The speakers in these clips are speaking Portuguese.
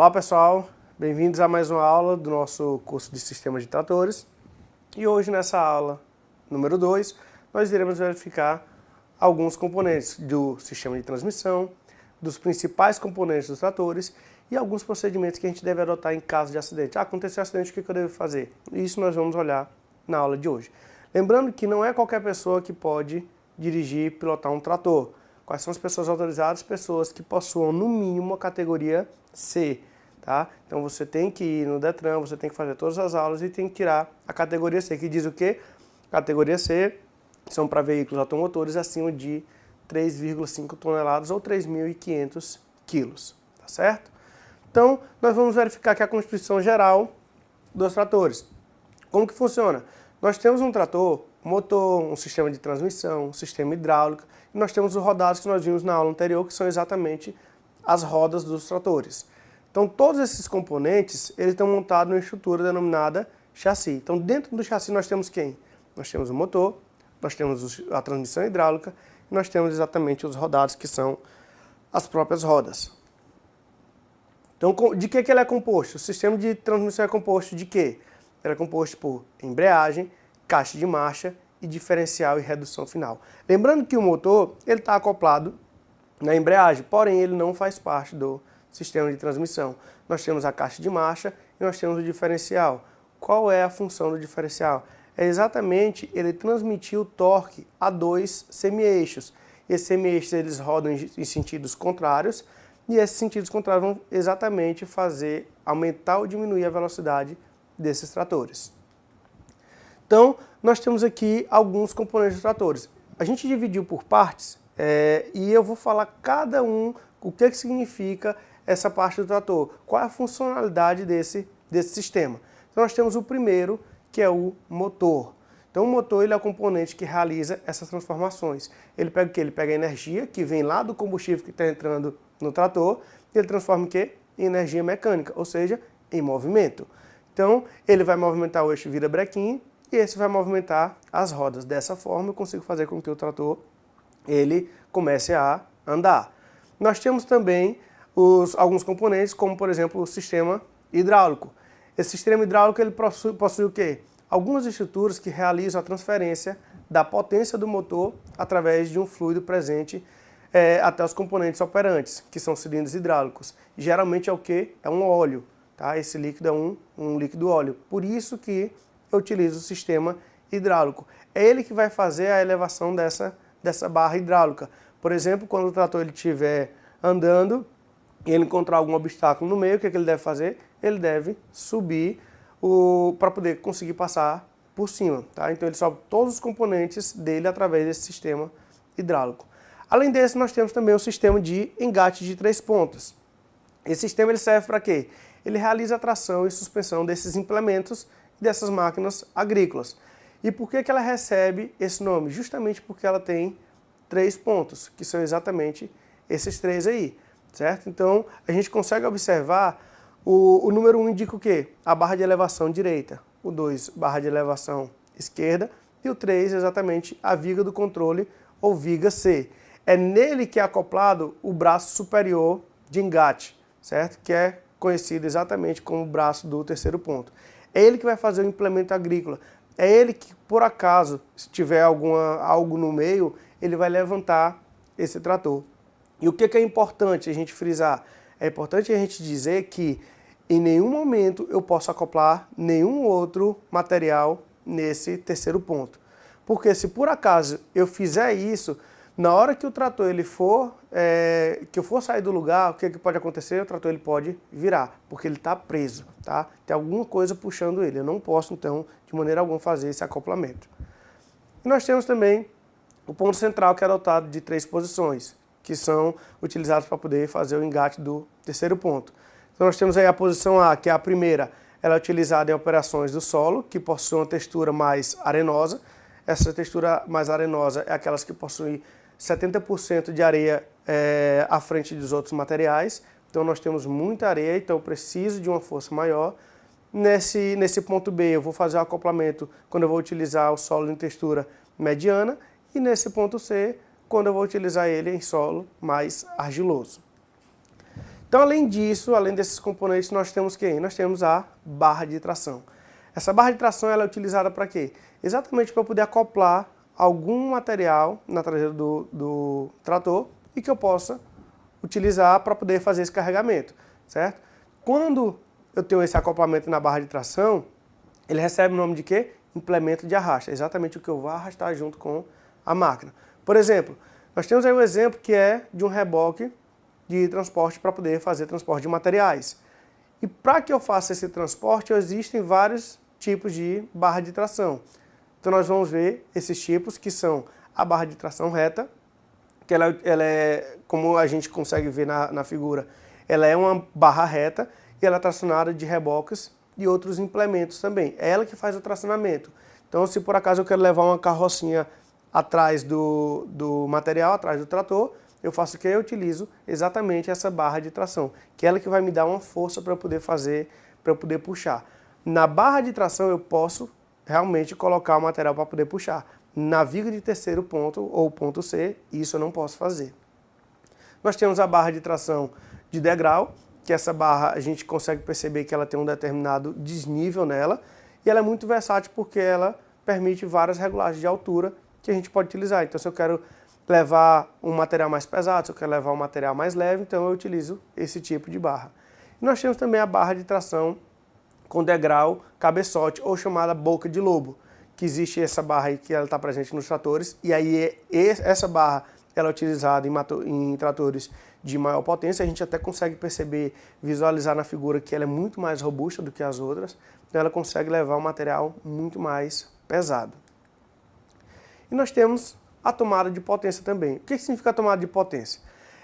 Olá pessoal, bem-vindos a mais uma aula do nosso curso de Sistemas de Tratores. E hoje nessa aula número 2, nós iremos verificar alguns componentes do sistema de transmissão, dos principais componentes dos tratores e alguns procedimentos que a gente deve adotar em caso de acidente. Aconteceu um acidente, o que eu devo fazer? Isso nós vamos olhar na aula de hoje. Lembrando que não é qualquer pessoa que pode dirigir e pilotar um trator. Quais são as pessoas autorizadas? Pessoas que possuam no mínimo a categoria C, tá? Então você tem que ir no Detran, você tem que fazer todas as aulas e tem que tirar a categoria C, que diz o quê? Categoria C são para veículos automotores acima de 3,5 toneladas ou 3.500 quilos, tá certo? Então, nós vamos verificar aqui a constituição geral dos tratores. Como que funciona? Nós temos um trator, um motor, um sistema de transmissão, um sistema hidráulico, e nós temos os rodados que nós vimos na aula anterior, que são exatamente as rodas dos tratores. Então, todos esses componentes, eles estão montados numa estrutura denominada chassi. Então, dentro do chassi nós temos quem? Nós temos o motor, nós temos a transmissão hidráulica, e nós temos exatamente os rodados, que são as próprias rodas. Então, de que ele é composto? O sistema de transmissão é composto de quê? Ele é composto por embreagem, caixa de marcha e diferencial e redução final. Lembrando que o motor ele está acoplado na embreagem, porém ele não faz parte do sistema de transmissão. Nós temos a caixa de marcha e nós temos o diferencial. Qual é a função do diferencial? É exatamente ele transmitir o torque a dois semi-eixos. Esses semi-eixos eles rodam em sentidos contrários e esses sentidos contrários vão exatamente fazer aumentar ou diminuir a velocidade desses tratores. Então, nós temos aqui alguns componentes dos tratores. A gente dividiu por partes e eu vou falar cada um, o que significa essa parte do trator, qual é a funcionalidade desse sistema. Então, nós temos o primeiro, que é o motor. Então, o motor ele é o componente que realiza essas transformações. Ele pega o quê? Ele pega a energia que vem lá do combustível que está entrando no trator e ele transforma o quê? Em energia mecânica, ou seja, em movimento. Então, ele vai movimentar o eixo vira-brequim e esse vai movimentar as rodas. Dessa forma, eu consigo fazer com que o trator ele comece a andar. Nós temos também alguns componentes, como por exemplo o sistema hidráulico. Esse sistema hidráulico ele possui o quê? Algumas estruturas que realizam a transferência da potência do motor através de um fluido presente até os componentes operantes, que são cilindros hidráulicos. Geralmente é o quê? É um óleo. Tá? Esse líquido é um líquido óleo. Por isso que eu utilizo o sistema hidráulico. É ele que vai fazer a elevação dessa barra hidráulica. Por exemplo, quando o trator estiver andando e ele encontrar algum obstáculo no meio, o que ele deve fazer? Ele deve subir para poder conseguir passar por cima. Tá? Então ele sobe todos os componentes dele através desse sistema hidráulico. Além desse, nós temos também o sistema de engate de 3 pontas. Esse sistema ele serve para quê? Ele realiza a tração e suspensão desses implementos e dessas máquinas agrícolas. E por que ela recebe esse nome? Justamente porque ela tem 3 pontos, que são exatamente esses 3 aí, certo? Então, a gente consegue observar, o número 1 indica o quê? A barra de elevação direita, o 2, barra de elevação esquerda, e o 3, exatamente, a viga do controle, ou viga C. É nele que é acoplado o braço superior de engate, certo? Que é conhecido exatamente como o braço do terceiro ponto. É ele que vai fazer o implemento agrícola. É ele que, por acaso, se tiver algo no meio, ele vai levantar esse trator. E o que é importante a gente frisar? É importante a gente dizer que em nenhum momento eu posso acoplar nenhum outro material nesse terceiro ponto. Porque se por acaso eu fizer isso, na hora que o trator que eu for sair do lugar, o que pode acontecer? O trator ele pode virar, porque ele está preso, tá? Tem alguma coisa puxando ele. Eu não posso, então, de maneira alguma fazer esse acoplamento. E nós temos também o ponto central, que é adotado de 3 posições, que são utilizados para poder fazer o engate do terceiro ponto. Então nós temos aí a posição A, que é a primeira, ela é utilizada em operações do solo, que possuem uma textura mais arenosa. Essa textura mais arenosa é aquelas que possuem 70% de areia à frente dos outros materiais. Então nós temos muita areia, então eu preciso de uma força maior. Nesse ponto B eu vou fazer o acoplamento quando eu vou utilizar o solo em textura mediana. E nesse ponto C, quando eu vou utilizar ele em solo mais argiloso. Então, além disso, além desses componentes, nós temos quem? Nós temos a barra de tração. Essa barra de tração ela é utilizada para quê? Exatamente para poder acoplar algum material na traseira do trator e que eu possa utilizar para poder fazer esse carregamento, certo? Quando eu tenho esse acoplamento na barra de tração, ele recebe o nome de quê? Implemento de arrasto. É exatamente o que eu vou arrastar junto com a máquina. Por exemplo, nós temos aí um exemplo que é de um reboque de transporte para poder fazer transporte de materiais. E para que eu faça esse transporte, existem vários tipos de barra de tração. Então nós vamos ver esses tipos, que são a barra de tração reta, que ela é, como a gente consegue ver na figura, ela é uma barra reta e ela é tracionada de reboques e outros implementos também. É ela que faz o tracionamento. Então, se por acaso eu quero levar uma carrocinha atrás do material, atrás do trator, eu faço o que? Eu utilizo exatamente essa barra de tração, que é ela que vai me dar uma força para eu poder fazer, para eu poder puxar. Na barra de tração eu posso realmente colocar o material para poder puxar. Na viga de terceiro ponto, ou ponto C, isso eu não posso fazer. Nós temos a barra de tração de degrau, que essa barra a gente consegue perceber que ela tem um determinado desnível nela, e ela é muito versátil porque ela permite várias regulagens de altura que a gente pode utilizar. Então, se eu quero levar um material mais pesado, se eu quero levar um material mais leve, então eu utilizo esse tipo de barra. E nós temos também a barra de tração com degrau cabeçote, ou chamada boca de lobo, que existe essa barra aí que ela está presente nos tratores, e aí essa barra ela é utilizada em tratores de maior potência. A gente até consegue perceber, visualizar na figura que ela é muito mais robusta do que as outras, então ela consegue levar um material muito mais pesado. E nós temos a tomada de potência também. O que significa a tomada de potência?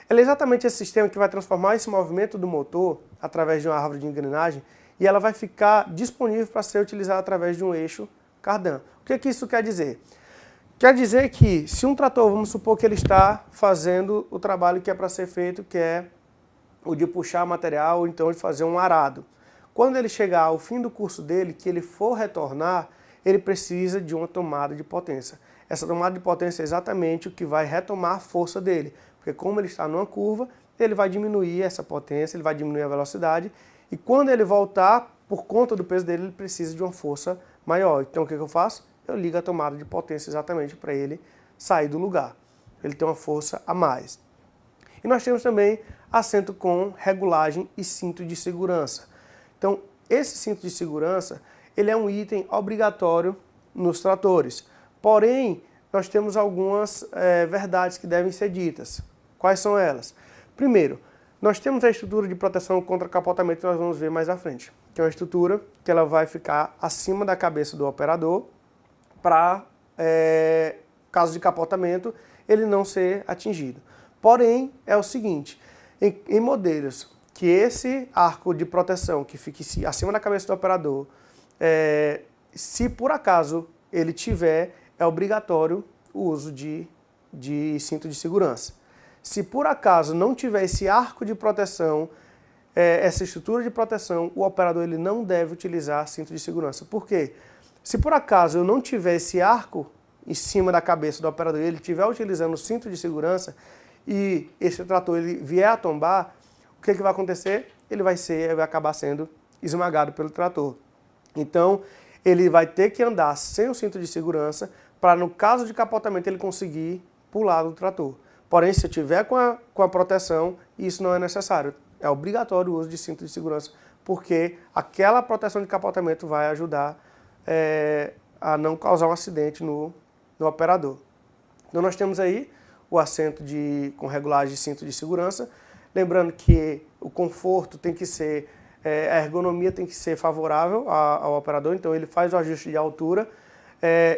Ela é exatamente esse sistema que vai transformar esse movimento do motor através de uma árvore de engrenagem e ela vai ficar disponível para ser utilizada através de um eixo cardan. O que isso quer dizer? Quer dizer que se um trator, vamos supor que ele está fazendo o trabalho que é para ser feito, que é o de puxar material ou então de fazer um arado. Quando ele chegar ao fim do curso dele, que ele for retornar, ele precisa de uma tomada de potência. Essa tomada de potência é exatamente o que vai retomar a força dele, porque como ele está numa curva, ele vai diminuir essa potência, ele vai diminuir a velocidade, e quando ele voltar, por conta do peso dele, ele precisa de uma força maior. Então o que eu faço? Eu ligo a tomada de potência exatamente para ele sair do lugar. Ele tem uma força a mais. E nós temos também assento com regulagem e cinto de segurança. Então, esse cinto de segurança, ele é um item obrigatório nos tratores. Porém, nós temos algumas verdades que devem ser ditas. Quais são elas? Primeiro, nós temos a estrutura de proteção contra capotamento que nós vamos ver mais à frente. Que é uma estrutura que ela vai ficar acima da cabeça do operador para, caso de capotamento, ele não ser atingido. Porém, é o seguinte, em modelos que esse arco de proteção que fique acima da cabeça do operador, se por acaso ele tiver, é obrigatório o uso de cinto de segurança. Se por acaso não tiver esse arco de proteção, essa estrutura de proteção, o operador ele não deve utilizar cinto de segurança. Por quê? Se por acaso eu não tiver esse arco em cima da cabeça do operador e ele estiver utilizando o cinto de segurança e esse trator ele vier a tombar, o que vai acontecer? Ele vai acabar sendo esmagado pelo trator. Então, ele vai ter que andar sem o cinto de segurança para, no caso de capotamento, ele conseguir pular do trator. Porém, se eu tiver com a proteção, isso não é necessário. É obrigatório o uso de cinto de segurança, porque aquela proteção de capotamento vai ajudar a não causar um acidente no operador. Então nós temos aí o assento com regulagem de cinto de segurança, lembrando que o conforto tem que ser, a ergonomia tem que ser favorável ao operador, então ele faz o ajuste de altura.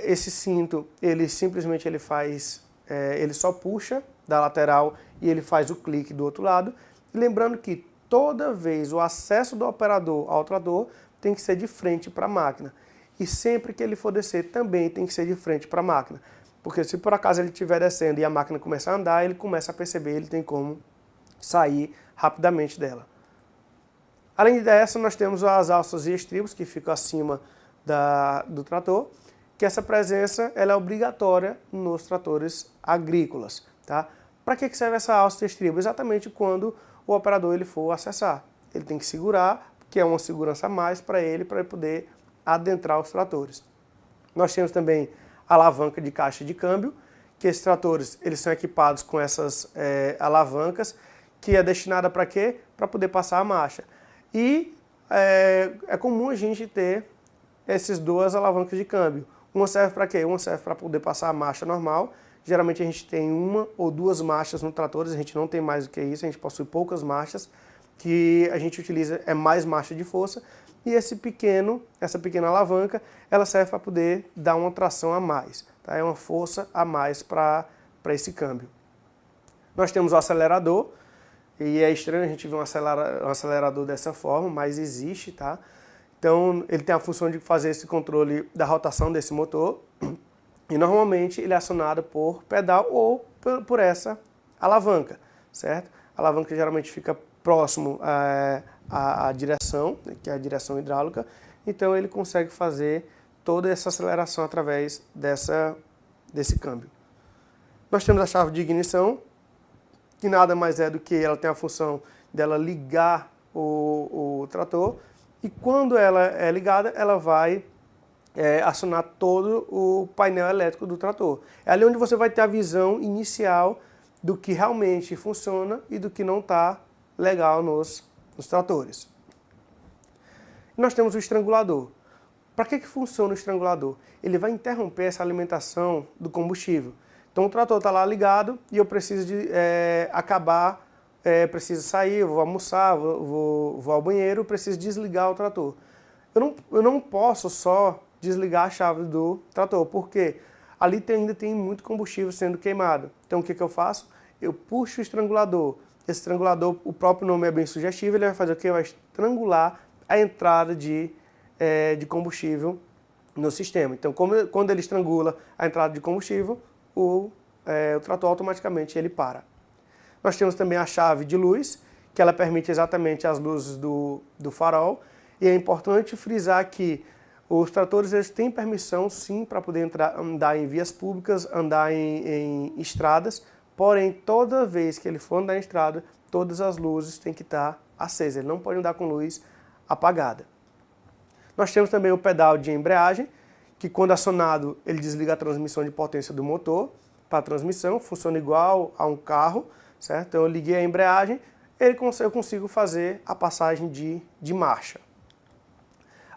Esse cinto, ele simplesmente ele só puxa da lateral e ele faz o clique do outro lado. E lembrando que toda vez o acesso do operador ao trator tem que ser de frente para a máquina. E sempre que ele for descer também tem que ser de frente para a máquina. Porque se por acaso ele estiver descendo e a máquina começar a andar, ele começa a perceber, ele tem como sair rapidamente dela. Além dessa, nós temos as alças e estribos que ficam acima do trator, que essa presença ela é obrigatória nos tratores agrícolas. Tá? Para que serve essa alça e estribo? Exatamente quando o operador ele for acessar. Ele tem que segurar, que é uma segurança a mais para ele poder adentrar os tratores. Nós temos também a alavanca de caixa de câmbio, que esses tratores eles são equipados com essas alavancas, que é destinada para quê? Para poder passar a marcha. E é comum a gente ter essas duas alavancas de câmbio. Uma serve para quê? Uma serve para poder passar a marcha normal. Geralmente a gente tem uma ou duas marchas no trator, a gente não tem mais do que isso, a gente possui poucas marchas, que a gente utiliza mais marcha de força. E essa pequena alavanca, ela serve para poder dar uma tração a mais, tá? É uma força a mais para esse câmbio. Nós temos o acelerador, e é estranho a gente ver um acelerador dessa forma, mas existe, tá? Então ele tem a função de fazer esse controle da rotação desse motor, e normalmente ele é acionado por pedal ou por essa alavanca, certo? A alavanca geralmente fica próximo à direção, que é a direção hidráulica, então ele consegue fazer toda essa aceleração através desse câmbio. Nós temos a chave de ignição, que nada mais é do que ela tem a função dela ligar o trator, e quando ela é ligada, ela vai acionar todo o painel elétrico do trator. É ali onde você vai ter a visão inicial do que realmente funciona e do que não está legal nos tratores. E nós temos o estrangulador. Para que funciona o estrangulador? Ele vai interromper essa alimentação do combustível. Então o trator está lá ligado e eu preciso acabar, preciso sair, eu vou almoçar, vou ao banheiro, preciso desligar o trator. Eu não posso só desligar a chave do trator, porque ali ainda tem muito combustível sendo queimado. Então o que eu faço? Eu puxo o estrangulador. Esse estrangulador, o próprio nome é bem sugestivo, ele vai fazer o quê? Vai estrangular a entrada de combustível no sistema. Então, quando ele estrangula a entrada de combustível, o trator automaticamente ele para. Nós temos também a chave de luz, que ela permite exatamente as luzes do farol. E é importante frisar que os tratores eles têm permissão sim para poder andar em vias públicas, andar em estradas, porém toda vez que ele for andar em estrada, todas as luzes têm que estar acesas, ele não pode andar com luz apagada. Nós temos também o pedal de embreagem, que quando acionado ele desliga a transmissão de potência do motor para a transmissão, funciona igual a um carro, certo? Então eu liguei a embreagem, eu consigo fazer a passagem de marcha.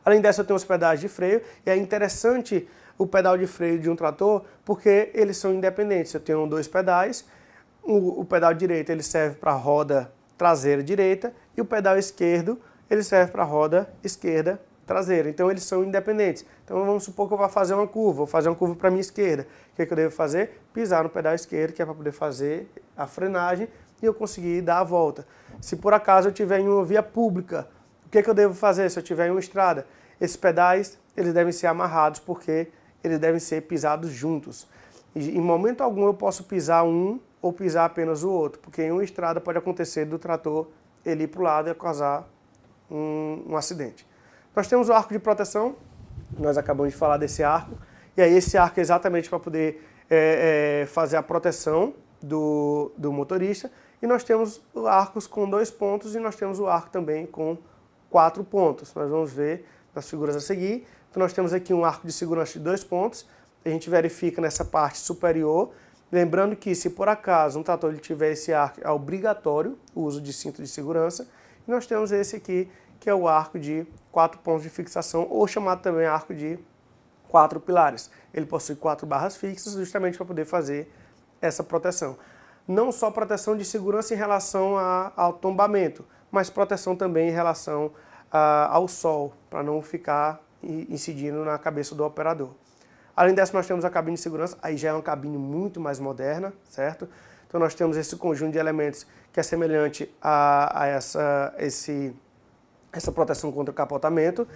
Além dessa, eu tenho os pedais de freio, e é interessante o pedal de freio de um trator, porque eles são independentes. Eu tenho dois pedais, o pedal direito ele serve para a roda traseira direita, e o pedal esquerdo ele serve para a roda esquerda traseira. Então eles são independentes. Então vamos supor que eu vou fazer uma curva, para a minha esquerda. O que eu devo fazer? Pisar no pedal esquerdo, que é para poder fazer a frenagem, e eu conseguir dar a volta. Se por acaso eu estiver em uma via pública, o que eu devo fazer se eu estiver em uma estrada? Esses pedais eles devem ser amarrados porque eles devem ser pisados juntos. E em momento algum eu posso pisar um ou pisar apenas o outro, porque em uma estrada pode acontecer do trator ele ir para o lado e causar um acidente. Nós temos o arco de proteção, nós acabamos de falar desse arco, e aí esse arco é exatamente para poder fazer a proteção do motorista, e nós temos arcos com 2 pontos e nós temos o arco também com 4 pontos. Nós vamos ver nas figuras a seguir. Então nós temos aqui um arco de segurança de 2 pontos, a gente verifica nessa parte superior, lembrando que se por acaso um trator ele tiver esse arco, é obrigatório o uso de cinto de segurança, e nós temos esse aqui, que é o arco de 4 pontos de fixação, ou chamado também arco de 4 pilares. Ele possui 4 barras fixas, justamente para poder fazer essa proteção. Não só proteção de segurança em relação ao tombamento, mas proteção também em relação ao sol, para não ficar incidindo na cabeça do operador. Além dessa, nós temos a cabine de segurança, aí já é uma cabine muito mais moderna, certo? Então nós temos esse conjunto de elementos que é semelhante a essa proteção contra o capotamento,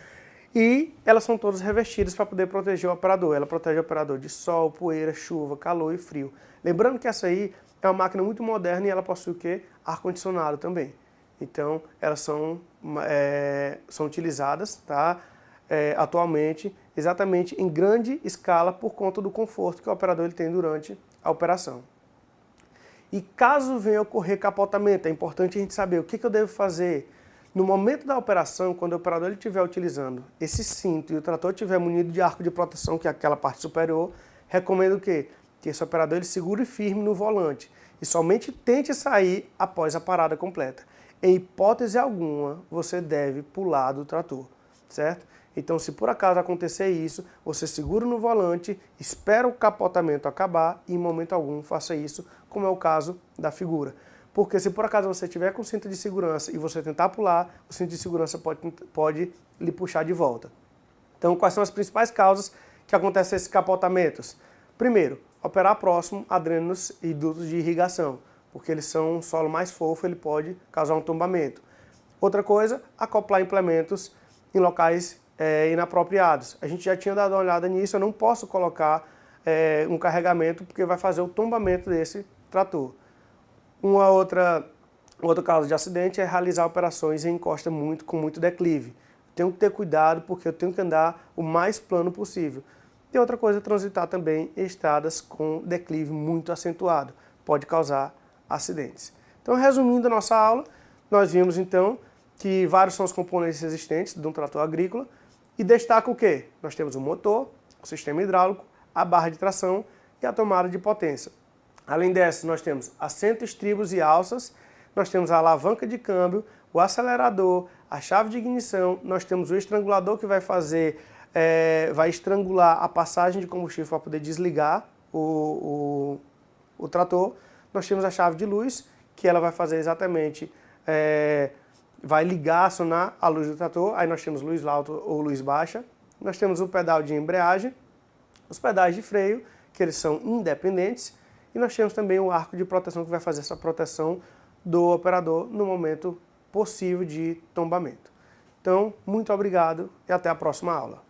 e elas são todas revestidas para poder proteger o operador. Ela protege o operador de sol, poeira, chuva, calor e frio. Lembrando que essa aí é uma máquina muito moderna e ela possui o quê? Ar-condicionado também. Então, elas são utilizadas, tá? Atualmente, exatamente em grande escala por conta do conforto que o operador ele tem durante a operação. E caso venha ocorrer capotamento, é importante a gente saber o que eu devo fazer. No momento da operação, quando o operador estiver utilizando esse cinto e o trator estiver munido de arco de proteção, que é aquela parte superior, recomendo o quê? Que esse operador ele segure firme no volante e somente tente sair após a parada completa. Em hipótese alguma, você deve pular do trator, certo? Então, se por acaso acontecer isso, você segura no volante, espera o capotamento acabar e em momento algum faça isso, como é o caso da figura. Porque se por acaso você tiver com cinto de segurança e você tentar pular, o cinto de segurança pode lhe puxar de volta. Então, quais são as principais causas que acontecem esses capotamentos? Primeiro, operar próximo a drenos e dutos de irrigação, porque eles são um solo mais fofo, ele pode causar um tombamento. Outra coisa, acoplar implementos em locais inapropriados. A gente já tinha dado uma olhada nisso, eu não posso colocar um carregamento porque vai fazer o tombamento desse trator. Outro caso de acidente é realizar operações em encosta com muito declive. Tenho que ter cuidado porque eu tenho que andar o mais plano possível. E outra coisa é transitar também em estradas com declive muito acentuado. Pode causar acidentes. Então, resumindo a nossa aula, nós vimos então que vários são os componentes existentes de um trator agrícola e destaca o quê? Nós temos o motor, o sistema hidráulico, a barra de tração e a tomada de potência. Além dessas, nós temos assento, estribos e alças, nós temos a alavanca de câmbio, o acelerador, a chave de ignição, nós temos o estrangulador que vai estrangular a passagem de combustível para poder desligar o trator. Nós temos a chave de luz, que ela vai fazer exatamente, vai ligar, acionar a luz do trator. Aí nós temos luz alta ou luz baixa. Nós temos o pedal de embreagem, os pedais de freio, que eles são independentes. E nós temos também o arco de proteção, que vai fazer essa proteção do operador no momento possível de tombamento. Então, muito obrigado e até a próxima aula.